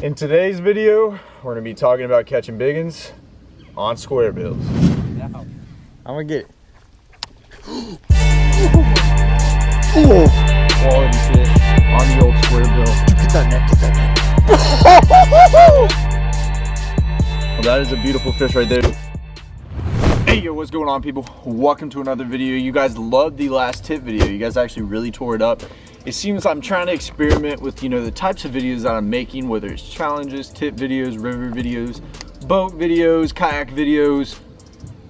In today's video, we're gonna be talking about catching biggins on square bills. I'm gonna get it. Oh, quality fish on the old square bill. Get that net, get that net. Well, that is a beautiful fish right there. Hey, yo, what's going on, people? Welcome to another video. You guys loved the last tip video. You guys actually really tore it up. It seems I'm trying to experiment with, the types of videos that I'm making, whether it's challenges, tip videos, river videos, boat videos, kayak videos.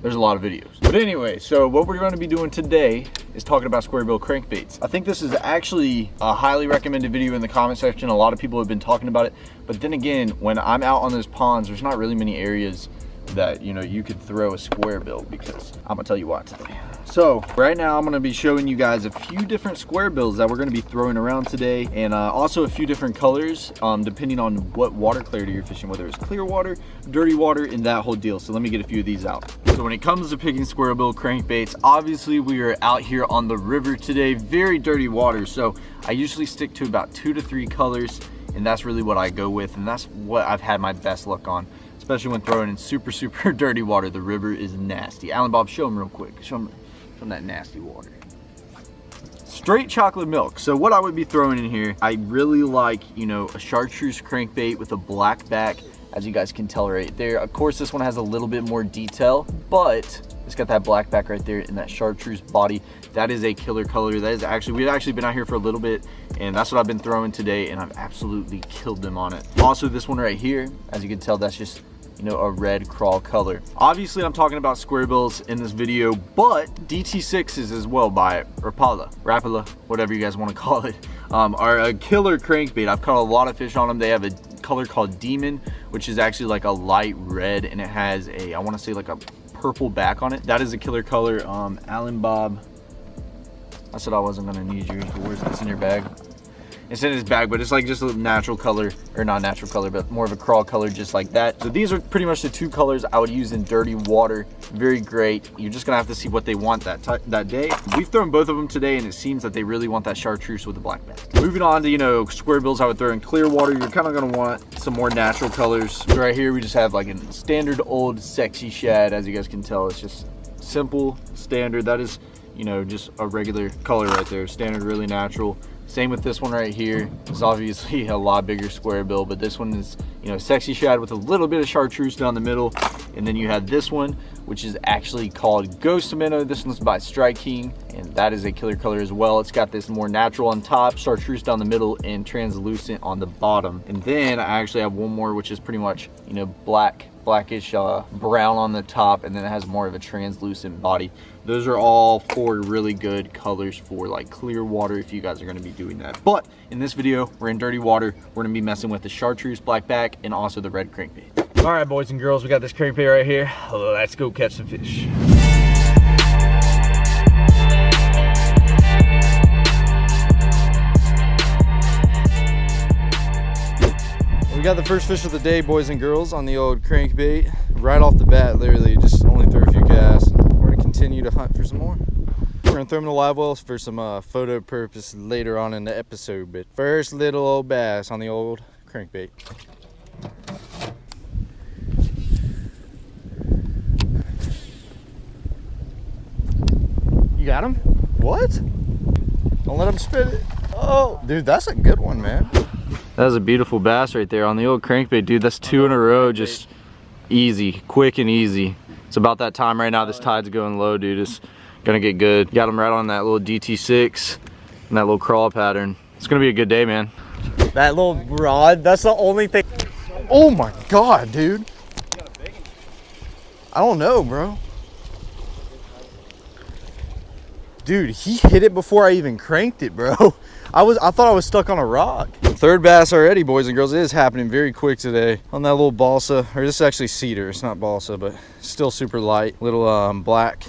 There's a lot of videos. But anyway, so what we're going to be doing today is talking about square bill crankbaits. I think this is actually a highly recommended video in the comment section. A lot of people have been talking about it. But then again, when I'm out on those ponds, there's not really many areas that you could throw a square bill, because I'm gonna tell you why today. So right now I'm gonna be showing you guys a few different square bills that we're gonna be throwing around today, and also a few different colors depending on what water clarity you're fishing, whether it's clear water, dirty water, and that whole deal. So let me get a few of these out. So when it comes to picking square bill crankbaits, obviously we are out here on the river today, very dirty water, so I usually stick to about 2 to 3 colors, and that's really what I go with, and that's what I've had my best luck on. Especially when throwing in super dirty water. The river is nasty. Alan Bob, show them real quick. Show them that nasty water. Straight chocolate milk. So what I would be throwing in here, I really like, a chartreuse crankbait with a black back, as you guys can tell right there. Of course, this one has a little bit more detail, but it's got that black back right there and that chartreuse body. That is a killer color. That is actually, we've actually been out here for a little bit, and that's what I've been throwing today, and I've absolutely killed them on it. Also, this one right here, as you can tell, that's just a red crawl color. Obviously, I'm talking about square bills in this video, but DT6s as well by Rapala, whatever you guys want to call it, are a killer crankbait. I've caught a lot of fish on them. They have a color called Demon, which is actually like a light red, and it has a, I want to say like a purple back on it. That is a killer color. Alan Bob, I said I wasn't gonna need you. Where's this in your bag? It's in his bag, but it's like just a natural color, or not natural color, but more of a crawl color, just like that. So these are pretty much the 2 colors I would use in dirty water. Very great. You're just gonna have to see what they want that day. We've thrown both of them today, and it seems that they really want that chartreuse with the black back. Moving on to square bills I would throw in clear water. You're kind of gonna want some more natural colors. So right here we just have like a standard old sexy shad. As you guys can tell, it's just simple, standard. That is just a regular color right there, standard, really natural. Same with this one right here. It's obviously a lot bigger square bill, but this one is, sexy shad with a little bit of chartreuse down the middle. And then you have this one, which is actually called Ghost Minnow. This one's by Strike King, and that is a killer color as well. It's got this more natural on top, chartreuse down the middle, and translucent on the bottom. And then I actually have one more, which is pretty much, blackish brown on the top, and then it has more of a translucent body. Those are all 4 really good colors for like clear water if you guys are going to be doing that. But in this video, we're in dirty water. We're going to be messing with the chartreuse black back and also the red crankbait. All right, boys and girls, we got this crankbait right here. Let's go catch some fish. We got the first fish of the day, boys and girls, on the old crankbait. Right off the bat, literally just only threw a few casts. We're gonna continue to hunt for some more. We're gonna throw them in the live wells for some photo purpose later on in the episode. But first, little old bass on the old crankbait. You got him? What? Don't let him spit it. Oh, dude, that's a good one, man. That was a beautiful bass right there on the old crankbait, dude. That's 2 in a row, just easy, quick and easy. It's about that time right now. This tide's going low, dude. It's gonna get good. Got him right on that little DT6 and that little crawl pattern. It's gonna be a good day, man. That little rod, that's the only thing. Oh my God, dude. I don't know, bro. Dude, he hit it before I even cranked it, bro. I thought I was stuck on a rock. 3rd bass already, boys and girls. It is happening very quick today on that little balsa, or this is actually cedar. It's not balsa, but still super light. Little black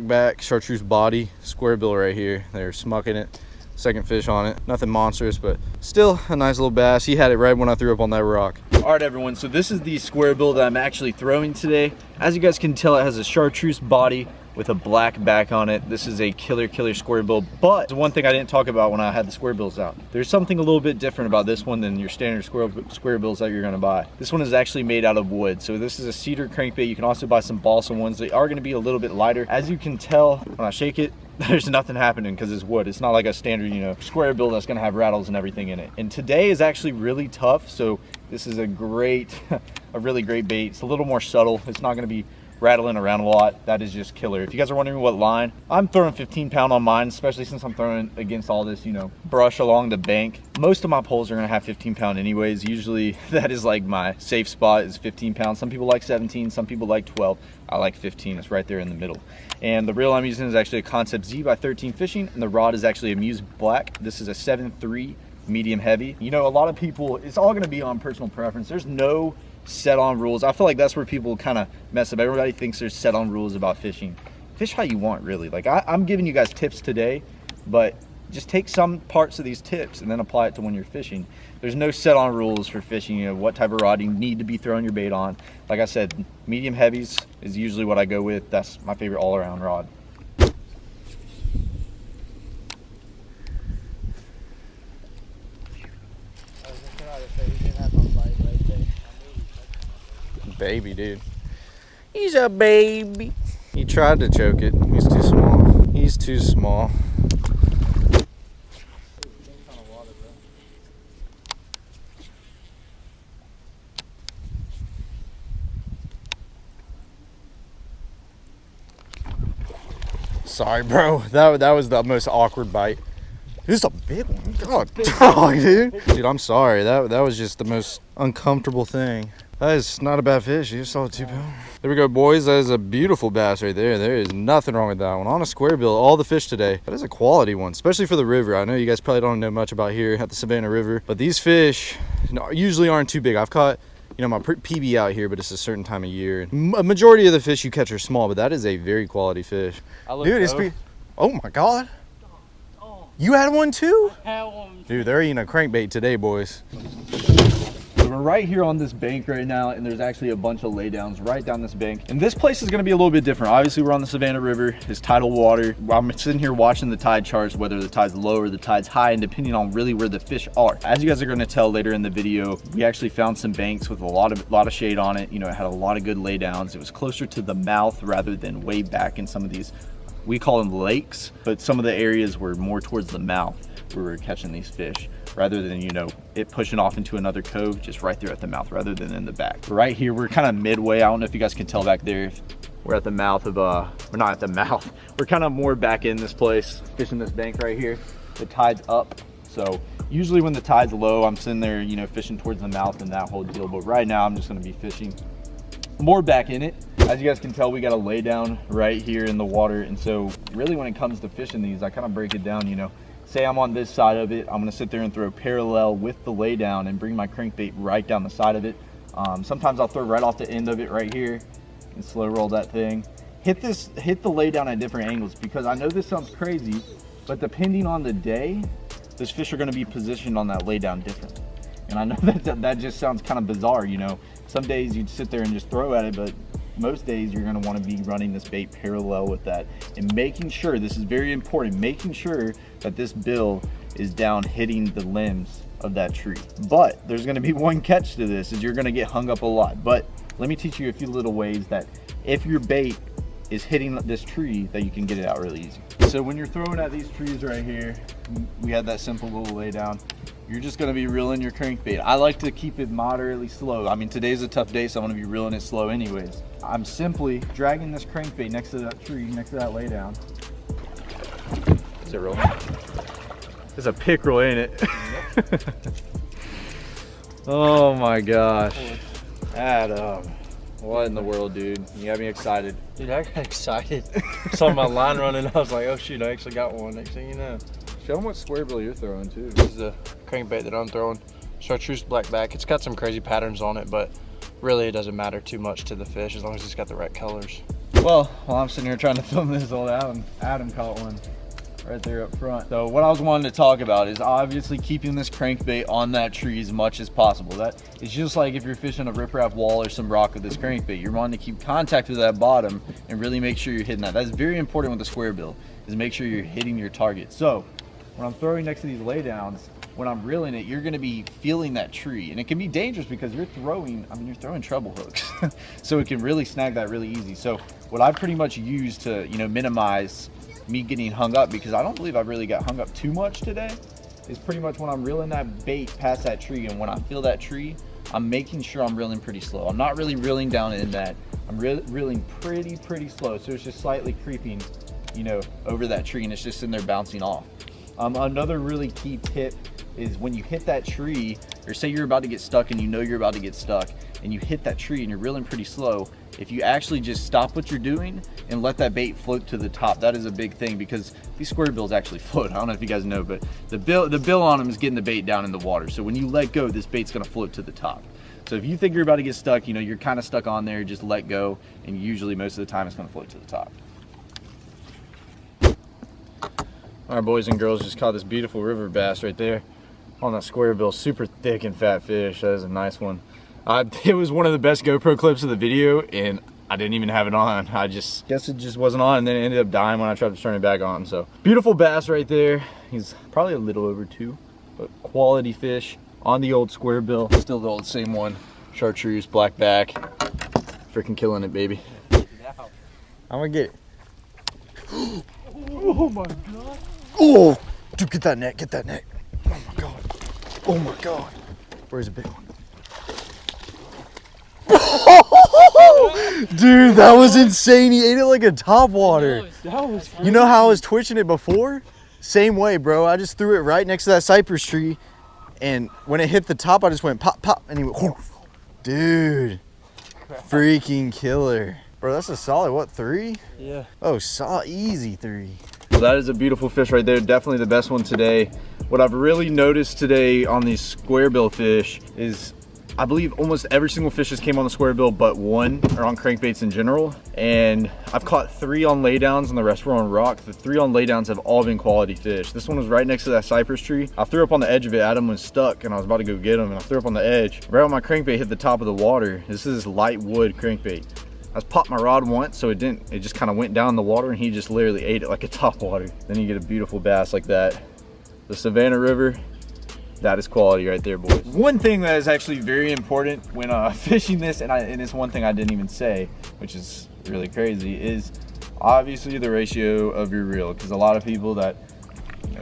back, chartreuse body, square bill right here. They're smucking it. 2nd fish on it. Nothing monstrous, but still a nice little bass. He had it right when I threw up on that rock. All right, everyone, so this is the square bill that I'm actually throwing today. As you guys can tell, it has a chartreuse body, with a black back on it. This is a killer square bill, but the one thing I didn't talk about when I had the square bills out, there's something a little bit different about this one than your standard square bills that you're gonna buy. This one is actually made out of wood. So this is a cedar crankbait. You can also buy some balsa ones. They are gonna be a little bit lighter. As you can tell, when I shake it, there's nothing happening because it's wood. It's not like a standard, you know, square bill that's gonna have rattles and everything in it. And today is actually really tough, so this is a great, a really great bait. It's a little more subtle. It's not gonna be rattling around a lot. That is just killer. If you guys are wondering what line, I'm throwing 15-pound on mine, especially since I'm throwing against all this, you know, brush along the bank. Most of my poles are gonna have 15-pound anyways. Usually that is like my safe spot is 15 pounds. Some people like 17, some people like 12. I like 15, it's right there in the middle. And the reel I'm using is actually a Concept Z by 13 Fishing, and the rod is actually a Muse Black. This is a 7.3 medium heavy. You know, a lot of people, it's all gonna be on personal preference. There's no set on rules. I feel like that's where people kind of mess up. Everybody thinks there's set on rules about fishing. Fish how you want, really. Like I'm giving you guys tips today, but just take some parts of these tips and then apply it to when you're fishing. There's no set on rules for fishing, you know, what type of rod you need to be throwing your bait on. Like I said, medium heavies is usually what I go with. That's my favorite all-around rod. Baby, dude. He's a baby. He tried to choke it. He's too small. He's too small. Sorry, bro. That was the most awkward bite. This is a big one. God, dog, dude. Dude, I'm sorry. That was just the most uncomfortable thing. That is not a bad fish. You saw a 2-pound. There we go, boys. That is a beautiful bass right there. There is nothing wrong with that one. On a square bill, all the fish today. That is a quality one, especially for the river. I know you guys probably don't know much about here at the Savannah River, but these fish usually aren't too big. I've caught, you know, my PB out here, but it's a certain time of year. A majority of the fish you catch are small, but that is a very quality fish. Dude, it's oh my God. You had one too? I had one. Dude, they're eating a crankbait today, boys. So we're right here on this bank right now, and there's actually a bunch of laydowns right down this bank. And this place is gonna be a little bit different. Obviously, we're on the Savannah River. It's tidal water. I'm sitting here watching the tide charts, whether the tide's low or the tide's high, and depending on really where the fish are. As you guys are gonna tell later in the video, we actually found some banks with a lot of shade on it. You know, it had a lot of good laydowns. It was closer to the mouth rather than way back in some of these, we call them lakes, but some of the areas were more towards the mouth where we were catching these fish, rather than, you know, it pushing off into another cove just right there at the mouth rather than in the back. Right here, we're kind of midway. I don't know if you guys can tell back there. We're at the mouth of, we're not at the mouth. We're kind of more back in this place, fishing this bank right here. The tide's up. So usually when the tide's low, I'm sitting there, you know, fishing towards the mouth and that whole deal. But right now I'm just gonna be fishing more back in it. As you guys can tell, we got a lay down right here in the water. And so really when it comes to fishing these, I kind of break it down, you know, say I'm on this side of it, I'm gonna sit there and throw parallel with the lay down and bring my crankbait right down the side of it. Sometimes I'll throw right off the end of it right here and slow roll that thing. Hit the lay down at different angles, because I know this sounds crazy, but depending on the day, those fish are gonna be positioned on that lay down differently. And I know that just sounds kind of bizarre, you know. Some days you'd sit there and just throw at it, but most days you're going to want to be running this bait parallel with that and making sure, this is very important, making sure that this bill is down hitting the limbs of that tree. But there's going to be one catch to this, is you're going to get hung up a lot. But let me teach you a few little ways that if your bait is hitting this tree, that you can get it out really easy. So when you're throwing at these trees right here, we had that simple little lay down. You're just gonna be reeling your crankbait. I like to keep it moderately slow. I mean, today's a tough day, so I'm gonna be reeling it slow anyways. I'm simply dragging this crankbait next to that tree, next to that lay down. Is it rolling? It's a pickerel, ain't it? Oh my gosh. Adam, what in the world, dude? You got me excited. Dude, I got excited. Saw my line running, I was like, oh shoot, I actually got one. Next thing you know. Show them what square bill you're throwing too. This is the crankbait that I'm throwing. Chartreuse black back. It's got some crazy patterns on it, but really it doesn't matter too much to the fish as long as it's got the right colors. Well, while I'm sitting here trying to film this all out, Adam caught one. right there up front. So what I was wanting to talk about is obviously keeping this crankbait on that tree as much as possible. That is just like if you're fishing a riprap wall or some rock with this crankbait, you're wanting to keep contact with that bottom and really make sure you're hitting that. That's very important with the square bill, is make sure you're hitting your target. So when I'm throwing next to these laydowns, when I'm reeling it, you're gonna be feeling that tree. And it can be dangerous because you're throwing, you're throwing treble hooks. So it can really snag that really easy. So what I pretty much use to, minimize me getting hung up, because I don't believe I really got hung up too much today, is pretty much when I'm reeling that bait past that tree, and when I feel that tree, I'm making sure I'm reeling pretty slow. I'm not really reeling down in that. I'm reeling pretty slow. So it's just slightly creeping, over that tree, and it's just in there bouncing off. Another really key tip is when you hit that tree, or say you're about to get stuck and you're about to get stuck, and you hit that tree and you're reeling pretty slow, if you actually just stop what you're doing and let that bait float to the top, that is a big thing, because these square bills actually float. I don't know if you guys know, but the bill on them is getting the bait down in the water. So when you let go, this bait's gonna float to the top. So if you think you're about to get stuck, you're kind of stuck on there, just let go, and usually most of the time it's gonna float to the top. All right, boys and girls, just caught this beautiful river bass right there on that square bill. Super thick and fat fish. That is a nice one. It was one of the best GoPro clips of the video, and I didn't even have it on. I just guess it just wasn't on, and then it ended up dying when I tried to turn it back on. So beautiful bass right there. He's probably a little over 2, but quality fish on the old square bill. Still the old same one. Chartreuse, black back. Freaking killing it, baby. I'm gonna get it. Oh my god. Oh, dude, get that net, get that net. Oh my god. Oh my god. Where's the big one? Dude, that was insane. He ate it like a topwater. You know how I was twitching it before? Same way, bro. I just threw it right next to that cypress tree, and when it hit the top, I just went pop, pop, and he went, whoosh. Dude, freaking killer. Bro, that's a solid, what, 3? Yeah. Oh, easy 3. Well, that is a beautiful fish right there. Definitely the best one today. What I've really noticed today on these square bill fish is I believe almost every single fish just came on the square bill but one, or on crankbaits in general. And I've caught 3 on laydowns and the rest were on rock. The 3 on laydowns have all been quality fish. This one was right next to that cypress tree. I threw up on the edge of it. Adam was stuck and I was about to go get him, and I threw up on the edge. Right when my crankbait hit the top of the water. This is light wood crankbait. I popped my rod once, so it just kind of went down in the water, and he just literally ate it like a topwater. Then you get a beautiful bass like that. The Savannah River, that is quality right there, boys. One thing that is actually very important when fishing this, and it's one thing I didn't even say, which is really crazy, is obviously the ratio of your reel. Because a lot of people that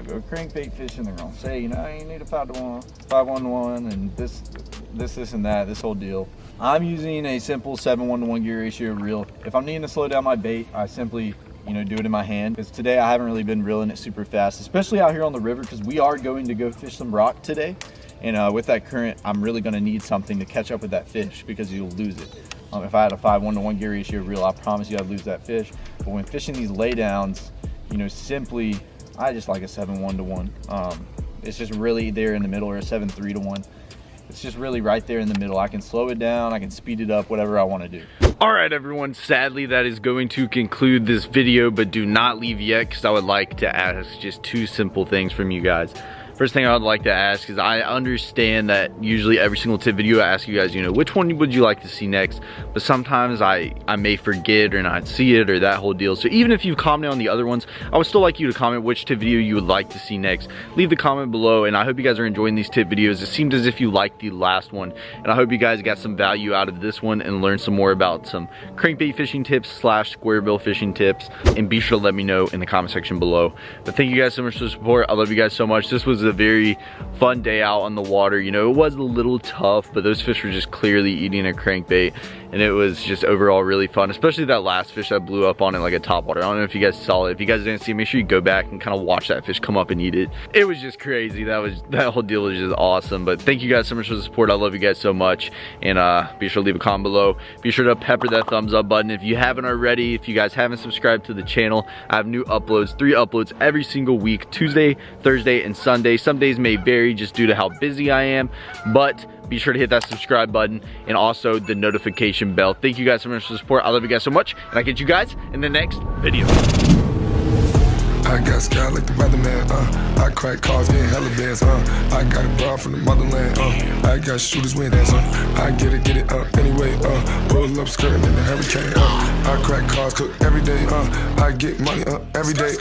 go crankbait fishing, they're gonna say, you need a 5-1-1, and this and that, this whole deal. I'm using a simple 7:1-to-1 gear ratio reel. If I'm needing to slow down my bait, I simply do it in my hand, because today I haven't really been reeling it super fast, especially out here on the river, because we are going to go fish some rock today, and with that current I'm really going to need something to catch up with that fish, because you'll lose it. If I had a 5:1-to-1 gear ratio reel, I promise you I'd lose that fish. But when fishing these laydowns, simply I just like a 7:1-to-1. It's just really there in the middle, or a 7:3-to-1. It's just really right there in the middle. I can slow it down, I can speed it up, whatever I want to do. All right, everyone, sadly that is going to conclude this video, but do not leave yet, because I would like to ask just 2 simple things from you guys. First thing I would like to ask is, I understand that usually every single tip video I ask you guys, which one would you like to see next? But sometimes I may forget or not see it, or that whole deal. So even if you've commented on the other ones, I would still like you to comment which tip video you would like to see next. Leave the comment below, and I hope you guys are enjoying these tip videos. It seemed as if you liked the last one, and I hope you guys got some value out of this one and learned some more about some crankbait fishing tips / square bill fishing tips. And be sure to let me know in the comment section below. But thank you guys so much for the support. I love you guys so much. This was a very fun day out on the water. It was a little tough, but those fish were just clearly eating a crankbait, and it was just overall really fun, especially that last fish that blew up on it like a topwater. I don't know if you guys saw it. If you guys didn't see it, make sure you go back and kind of watch that fish come up and eat it. It was just crazy. That whole deal was just awesome. But thank you guys so much for the support. I love you guys so much, and be sure to leave a comment below. Be sure to pepper that thumbs up button if you haven't already. If you guys haven't subscribed to the channel, I have new uploads, 3 uploads every single week, Tuesday, Thursday, and Sunday. Some days may vary just due to how busy I am, but be sure to hit that subscribe button and also the notification bell. Thank you guys so much for the support. I love you guys so much, and I'll catch you guys in the next video. I got sky like the weatherman, I crack cars, getting hella bands, I got a bra from the motherland, I got shooters with hands, I get it, anyway, pull up skirting in the hurricane, I crack cars, cook every day, I get money, every day,